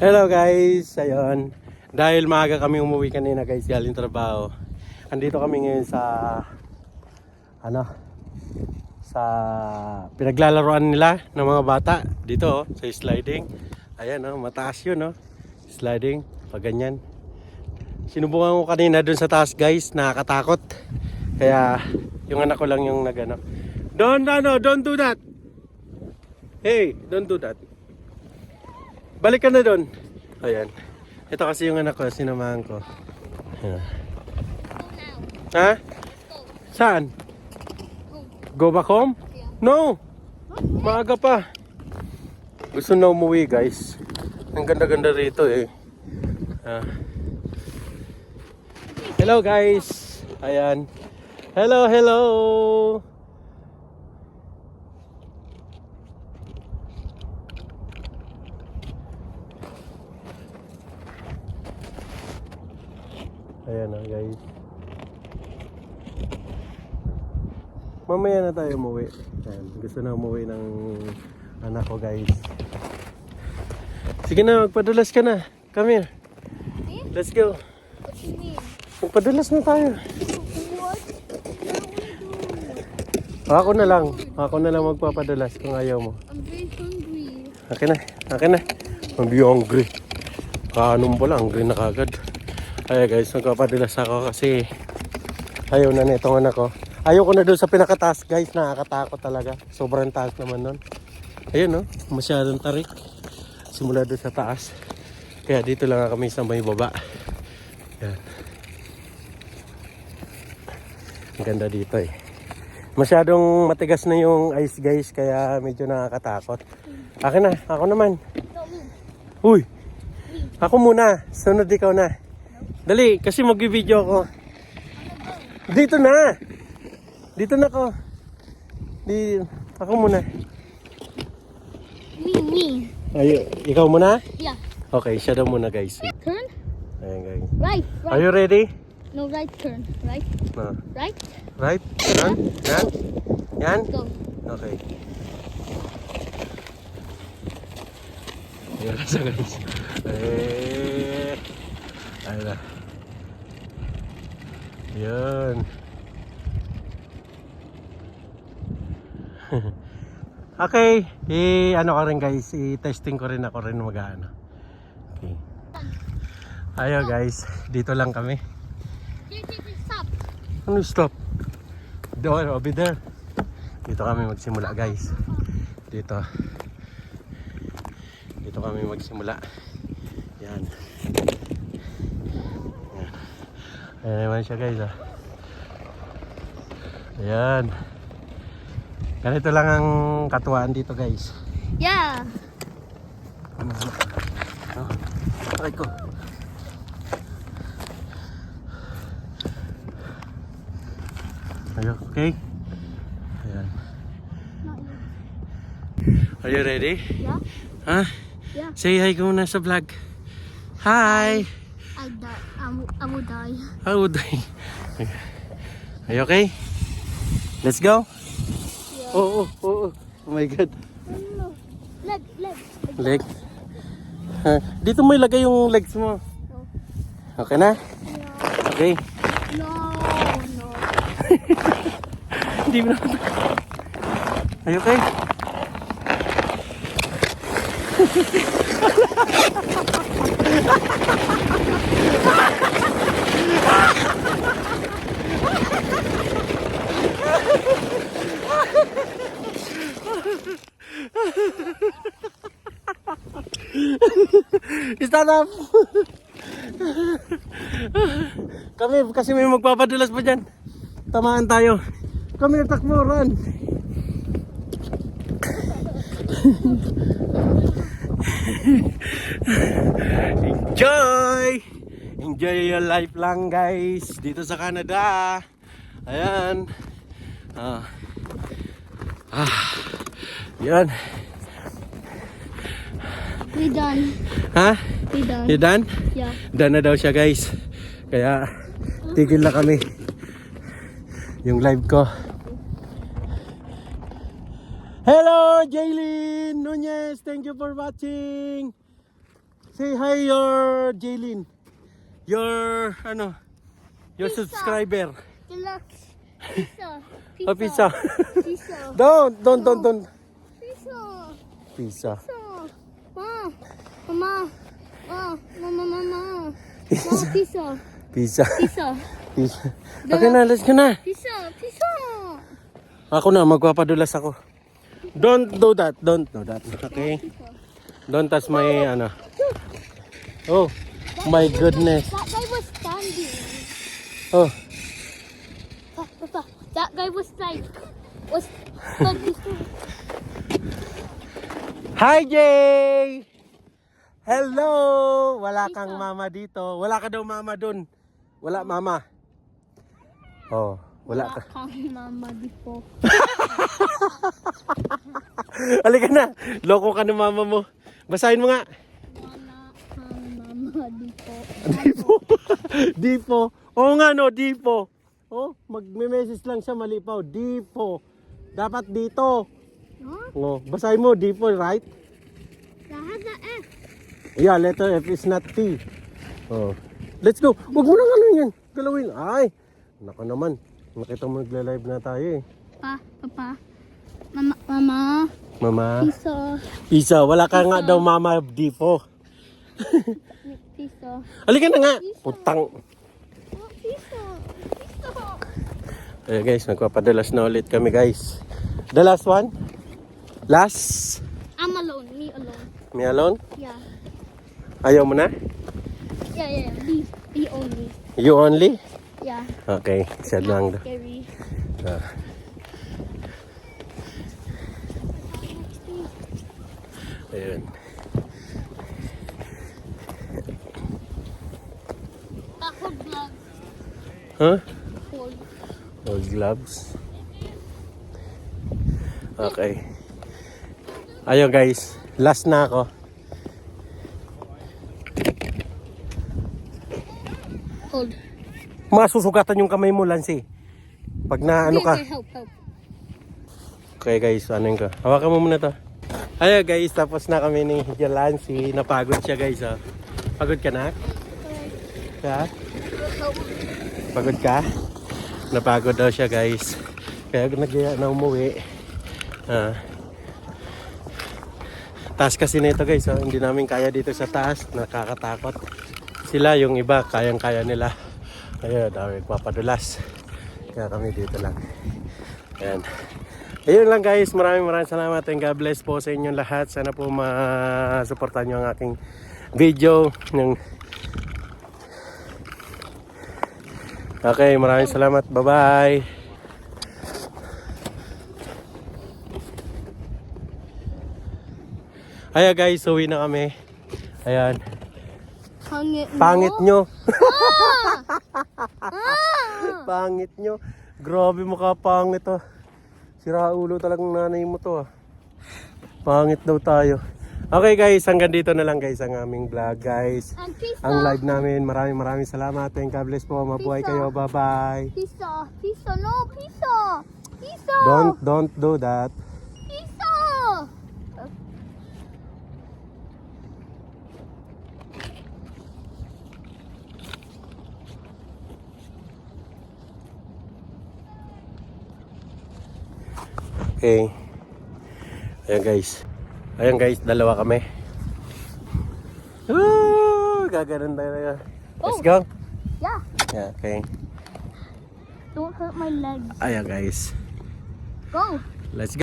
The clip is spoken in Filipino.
Hello guys, ayun. Dahil maaga kami umuwi kanina guys, galing trabaho. Andito kami ngayon sa sa pinaglalaroan nila ng mga bata dito sa sliding. Ayan mataas 'yun sliding pag ganyan. Sinubukan ko kanina dun sa taas guys, nakakatakot. Kaya yung anak ko lang yung don't do that. Hey, don't do that. Balik ka na doon. Ayan. Ito kasi yung anak ko, sinamahan ko. Ayan. Ha? Saan? Go back home? No! Maaga pa. Gusto na umuwi guys. Ang ganda-ganda rito eh. Hello guys. Ayan. Hello. Ayan guys. Mamaya na tayo umuwi. Ayan. Gusto na umuwi ng anak ko guys. Sige na, magpadulas ka na. Come here. Let's go. Magpadulas na tayo. Ako na lang magpapadulas kung ayaw mo. I'm very hungry. Akin na. I'm very hungry. Kaanong pala, hungry na kagad. Ay guys, magpapadulas ako kasi ayaw na nitong anak ko. Ayaw ko na doon sa pinakataas guys, nakakatakot talaga. Sobrang taas naman nun. Ayun masyadong tarik. Simula doon sa taas. Kaya dito lang kami sa may baba. Yan. Ang ganda dito eh. Masyadong matigas na yung ice guys, kaya medyo nakakatakot. Ako naman. Uy! Ako muna, sunod ikaw na. Dali, kasi mag-video ako. Dito na ako. Ako muna. Me. Ikaw muna? Yeah. Okay, siya daw muna guys. Turn. Ayan guys. Right. Are you ready? No, right turn. Right. No. Right. Right? Yan? Go. Okay. Ayan na siya guys. Ayan na. Yan. Okay. Ano ko rin guys. I-testing ko rin ako rin mag-ano. Okay. Ayo guys. Dito lang kami. Stop. Ano stop? Doon, over there. Dito kami magsimula guys. Dito kami magsimula. Yan. Ayan naman siya guys Ayan. Ganito lang ang katuwaan dito guys. Yeah. Aray ko. Okay? Ayan. Are you ready? Yeah. Huh? Yeah. Say hi ko muna sa vlog. Hi! I will die. I would die. Are you okay? Let's go? Yeah. Oh my god. No. Leg. Dito mo ilagay yung legs mo. Okay na? Yeah. Okay. No. Hindi mo na. Are you okay? Stand up! Kami kasi may magpapadulas pa dyan. Tamaan tayo. Kami takbo, run! Enjoy your life lang guys dito sa Canada. Ayan. Yan. We done. Ha? We done. You done? Yeah. Done na daw siya guys. Kaya tigil na kami. Yung live ko. Hello, Jaylin Nunez. Thank you for watching. Say hi your Jaylin. Your your Pizza. subscriber. Deluxe. Pizza. Oh, pizza. Pizza. don't. Pizza. Pizza. Pizza. Ma. Mama. Mama. Ma, pizza. Pizza. Pizza. Pizza. Okay na, let's go na. Pizza. Pizza. Ako na, magpapadulas ako. Don't do that. Don't do that. Okay? Don't touch my Oh, my goodness. That guy was standing. Oh, Papa, that guy was like, hi Jay! Hello! Wala kang mama dito. Wala ka daw mama dun. Wala mama. Oh, wala ka. kang mama dito. Halika na. Loko ka ng mama mo. Basahin mo nga. Wala kang mama dito. Dipo. Dipo. Oo nga no, Dipo. Oh, magme-message lang siya mali pa. Dipo. Dapat dito. Huh? Oh, basahin mo Dipo, right? Lahat na F. Yeah, letter F is not T. Oh. Let's go. Huwag mo nang ano yan. Galawin. Ay. Nako naman. Nakita mo nagla-live na tayo eh. Papa. Mama. Mama. Pizza. Pizza. Wala ka nga daw mama Dipo. Pizza. Halika na nga. Putang. Pizza. Ayan guys, nagpapadalas na ulit kami guys. The last one? Last? I'm alone. Me alone. Me alone? Yeah. Ayaw mo na? Yeah. Me only. You only? Yeah. Okay, sad lang. Scary. Ah. Ayun. Ako vlog. Huh? Hold. Old gloves. Okay. Ayun guys, last na ako. Hold. Masusugatan yung kamay mo, Lancy. Pag na ano ka. Help. Okay guys, ano yun ka? Hawakan mo muna to. Ayun guys, tapos na kami ni Lancy. Napagod siya guys. Oh. Pagod ka na? Ha? Pagod ka? Napagod daw siya guys. Kaya nagyaya na umuwi. Taas kasi nito guys. Oh. Hindi namin kaya dito sa taas. Nakakatakot. Sila yung iba, kayang-kaya nila. Ayun, dami papadulas. Kaya kami dito lang. Ayan. Ayun lang guys, maraming salamat and God bless po sa inyong lahat. Sana po masuportahan nyo ang aking video. Okay, maraming salamat. Bye-bye. Ayan guys, uwi na kami. Ayan. Pangit nyo. Pangit nyo. Grabe mukha pangit oh. Sira ulo talagang nanay mo to ah. Pangit daw tayo. Okay guys, hanggang dito na lang guys ang aming vlog guys. Ang live namin. Maraming salamat. And God bless po. Mabuhay kayo. Bye-bye. Pizza. No, pizza. Don't do that. Pizza. Okay. Ayan guys, dalawa kami. Gaganon tayo. Let's go. Yeah. Yeah, okay. Don't hurt my legs. Ayan guys. Go. Let's go.